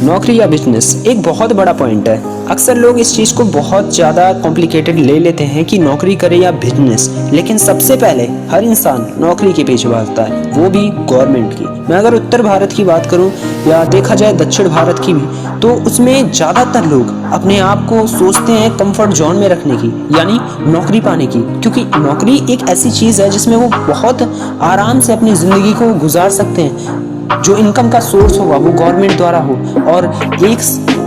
नौकरी या बिजनेस एक बहुत बड़ा पॉइंट है। अक्सर लोग इस चीज़ को बहुत ज़्यादा कॉम्प्लिकेटेड ले लेते हैं कि नौकरी करे या बिजनेस, लेकिन सबसे पहले हर इंसान नौकरी के पीछे भागता है, वो भी गवर्नमेंट की। मैं अगर उत्तर भारत की बात करूं या देखा जाए दक्षिण भारत की भी, तो उसमें ज़्यादातर लोग अपने आप को सोचते हैं कंफर्ट जोन में रखने की, यानी नौकरी पाने की, क्योंकि नौकरी एक ऐसी चीज़ है जिसमें वो बहुत आराम से अपनी ज़िंदगी को गुजार सकते हैं। जो इनकम का सोर्स होगा वो गवर्नमेंट द्वारा हो, और एक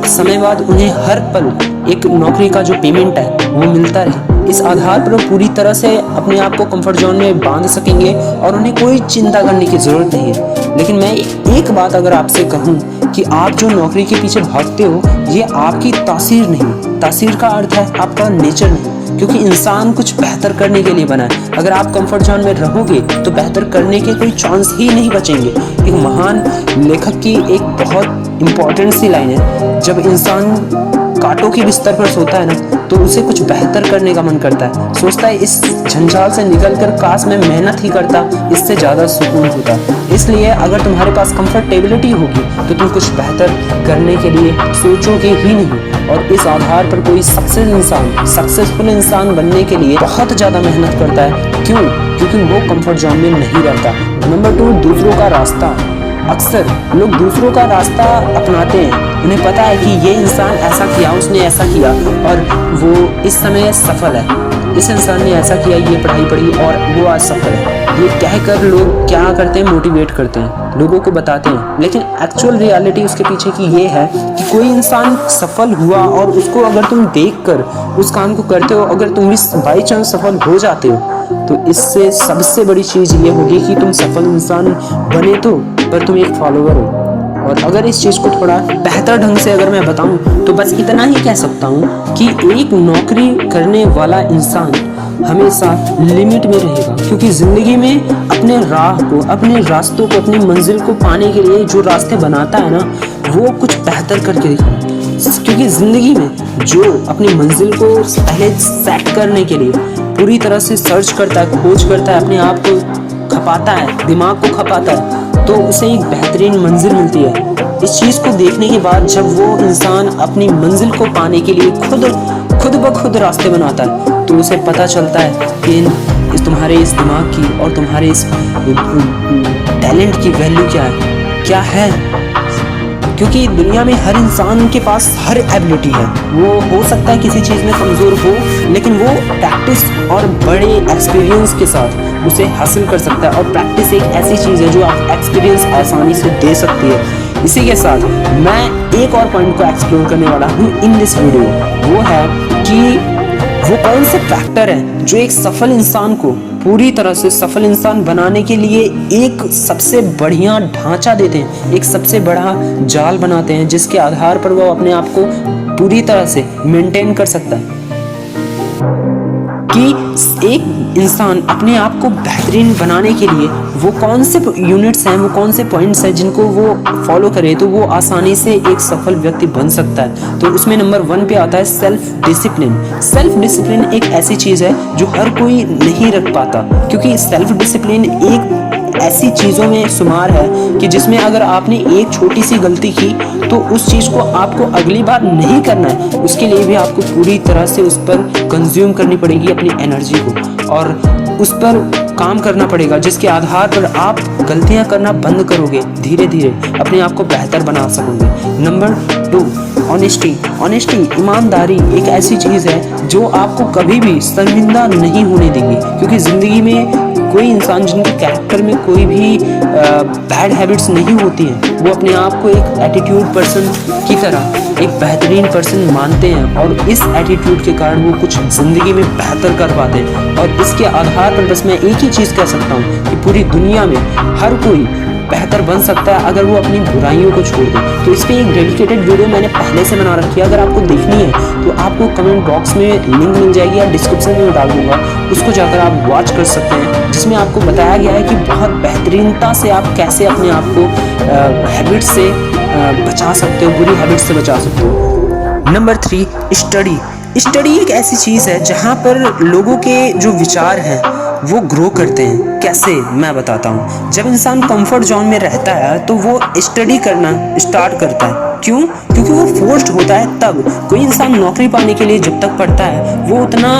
समय बाद उन्हें हर पल एक नौकरी का जो पेमेंट है वो मिलता रहे। इस आधार पर वो पूरी तरह से अपने आप को कंफर्ट जोन में बांध सकेंगे और उन्हें कोई चिंता करने की ज़रूरत नहीं है। लेकिन मैं एक बात अगर आपसे कहूँ कि आप जो नौकरी के पीछे भागते हो, ये आपकी तासीर नहीं, तासीर का अर्थ है आपका नेचर नहीं, क्योंकि इंसान कुछ बेहतर करने के लिए बना है। अगर आप कंफर्ट जोन में रहोगे तो बेहतर करने के कोई चांस ही नहीं बचेंगे। एक महान लेखक की एक बहुत इंपॉर्टेंट सी लाइन है, जब इंसान कांटों के बिस्तर पर सोता है ना, तो उसे कुछ बेहतर करने का मन करता है, सोचता है इस झंझाल से निकलकर काश मैं मेहनत ही करता, इससे ज़्यादा सुकून होता। इसलिए अगर तुम्हारे पास कंफर्टेबिलिटी होगी तो तुम कुछ बेहतर करने के लिए सोचोगे ही नहीं, और इस आधार पर कोई सक्सेसफुल इंसान बनने के लिए बहुत ज़्यादा मेहनत करता है। क्यों? क्योंकि वो कंफर्ट जोन में नहीं रहता। नंबर 2, दूसरों का रास्ता। अक्सर लोग दूसरों का रास्ता अपनाते हैं, उन्हें पता है कि ये इंसान ऐसा किया, उसने ऐसा किया और वो इस समय सफल है, इस इंसान ने ऐसा किया, ये पढ़ाई पढ़ी और वो आज सफल है। ये कहकर लोग क्या करते हैं, मोटिवेट करते हैं, लोगों को बताते हैं, लेकिन एक्चुअल रियलिटी उसके पीछे की ये है कि कोई इंसान सफल हुआ और उसको अगर तुम देखकर उस काम को करते हो, अगर तुम भी बाई चांस सफल हो जाते हो, तो इससे सबसे बड़ी चीज़ ये होगी कि तुम सफल इंसान बने तो, पर तुम एक फॉलोवर हो। और अगर इस चीज़ को थोड़ा बेहतर ढंग से अगर मैं बताऊं तो बस इतना ही कह सकता हूं कि एक नौकरी करने वाला इंसान हमेशा लिमिट में रहेगा, क्योंकि ज़िंदगी में अपने राह को, अपने रास्तों को, अपनी मंजिल को पाने के लिए जो रास्ते बनाता है ना, वो कुछ बेहतर करके दिखाए। क्योंकि ज़िंदगी में जो अपनी मंजिल को पहले सेट करने के लिए पूरी तरह से सर्च करता है, खोज करता है, अपने आप को खपाता है, दिमाग को खपाता है, तो उसे एक बेहतरीन मंजिल मिलती है। इस चीज़ को देखने के बाद जब वो इंसान अपनी मंजिल को पाने के लिए खुद ब खुद रास्ते बनाता है, तो उसे पता चलता है कि तुम्हारे इस दिमाग की और तुम्हारे इस टैलेंट की वैल्यू क्या है। क्योंकि दुनिया में हर इंसान के पास हर एबिलिटी है, वो हो सकता है किसी चीज़ में कमज़ोर हो, लेकिन वो प्रैक्टिस और बड़े एक्सपीरियंस के साथ उसे हासिल कर सकता है। और प्रैक्टिस एक ऐसी चीज़ है जो आप एक्सपीरियंस आसानी से दे सकती है। इसी के साथ मैं एक और पॉइंट को एक्सप्लोर करने वाला हूँ इन दिस वीडियो, वो है कि वो कौन से फैक्टर हैं जो एक सफल इंसान को पूरी तरह से सफल इंसान बनाने के लिए एक सबसे बढ़िया ढांचा देते हैं, एक सबसे बड़ा जाल बनाते हैं, जिसके आधार पर वो अपने आप को पूरी तरह से मेंटेन कर सकता है। कि एक इंसान अपने आप को बेहतरीन बनाने के लिए वो कौन से यूनिट्स हैं, वो कौन से पॉइंट्स हैं जिनको वो फॉलो करे तो वो आसानी से एक सफल व्यक्ति बन सकता है। तो उसमें नंबर 1 पे आता है सेल्फ डिसिप्लिन। सेल्फ डिसिप्लिन एक ऐसी चीज़ है जो हर कोई नहीं रख पाता, क्योंकि सेल्फ डिसिप्लिन एक ऐसी चीज़ों में शुमार है कि जिसमें अगर आपने एक छोटी सी गलती की तो उस चीज़ को आपको अगली बार नहीं करना है, उसके लिए भी आपको पूरी तरह से उस पर कंज्यूम करनी पड़ेगी अपनी एनर्जी को, और उस पर काम करना पड़ेगा, जिसके आधार पर आप गलतियां करना बंद करोगे, धीरे धीरे अपने आप को बेहतर बना सकोगे। नंबर 2, ऑनेस्टी, ईमानदारी एक ऐसी चीज़ है जो आपको कभी भी शर्मिंदा नहीं होने देगी, क्योंकि ज़िंदगी में कोई इंसान जिनके कैरेक्टर में कोई भी बैड हैबिट्स नहीं होती हैं, वो अपने आप को एक एटीट्यूड पर्सन की तरह एक बेहतरीन पर्सन मानते हैं, और इस एटीट्यूड के कारण वो कुछ ज़िंदगी में बेहतर कर पाते हैं। और इसके आधार पर बस मैं एक ही चीज़ कह सकता हूँ कि पूरी दुनिया में हर कोई बेहतर बन सकता है अगर वो अपनी बुराइयों को छोड़ दे। तो इस पे एक डेडिकेटेड वीडियो मैंने पहले से बना रखी है, अगर आपको देखनी है तो आपको कमेंट बॉक्स में लिंक मिल जाएगी या डिस्क्रिप्शन में डाल दूंगा, उसको जाकर आप वॉच कर सकते हैं, जिसमें आपको बताया गया है कि बहुत बेहतरीनता से आप कैसे अपने आप को हैबिट से बचा सकते हो, बुरी हैबिट से बचा सकते हो। नंबर 3, स्टडी एक ऐसी चीज़ है जहाँ पर लोगों के जो विचार हैं वो ग्रो करते हैं। कैसे, मैं बताता हूँ। जब इंसान कंफर्ट जोन में रहता है तो वो स्टडी करना स्टार्ट करता है। क्यों? क्योंकि वो फोर्स्ड होता है। तब कोई इंसान नौकरी पाने के लिए जब तक पढ़ता है वो उतना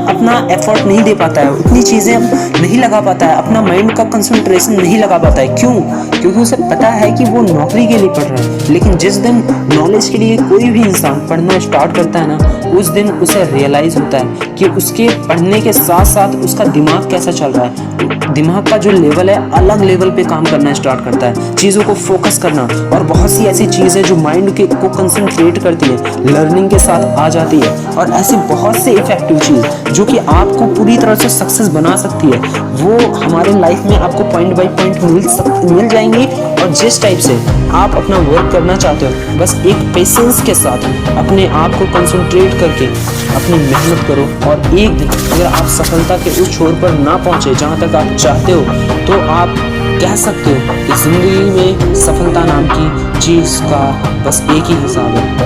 अपना एफर्ट नहीं दे पाता है, उतनी चीज़ें नहीं लगा पाता है, अपना माइंड का कंसंट्रेशन नहीं लगा पाता है। क्यों? क्योंकि उसे पता है कि वो नौकरी के लिए पढ़ रहा है। लेकिन जिस दिन नॉलेज के लिए कोई भी इंसान पढ़ना स्टार्ट करता है ना, उस दिन उसे रियलाइज़ होता है कि उसके पढ़ने के साथ साथ उसका दिमाग कैसा चल रहा है। दिमाग का जो लेवल है अलग लेवल पे काम करना स्टार्ट करता है, चीज़ों को फोकस करना, और बहुत सी ऐसी चीज़ें जो माइंड के को कंसंट्रेट करती है लर्निंग के साथ आ जाती है। और ऐसी बहुत से इफेक्टिव चीज़ जो कि आपको पूरी तरह से सक्सेस बना सकती है, वो हमारे लाइफ में आपको पॉइंट बाय पॉइंट मिल जाएंगी। और जिस टाइप से आप अपना वर्क करना चाहते हो, बस एक पेशेंस के साथ अपने आप को कंसंट्रेट करके अपनी मेहनत करो, और एक दिन अगर आप सफलता के उस छोर पर ना पहुंचे जहां तक आप चाहते हो, तो आप कह सकते हो कि जिंदगी में सफलता नाम की चीज़ का बस एक ही हिसाब है।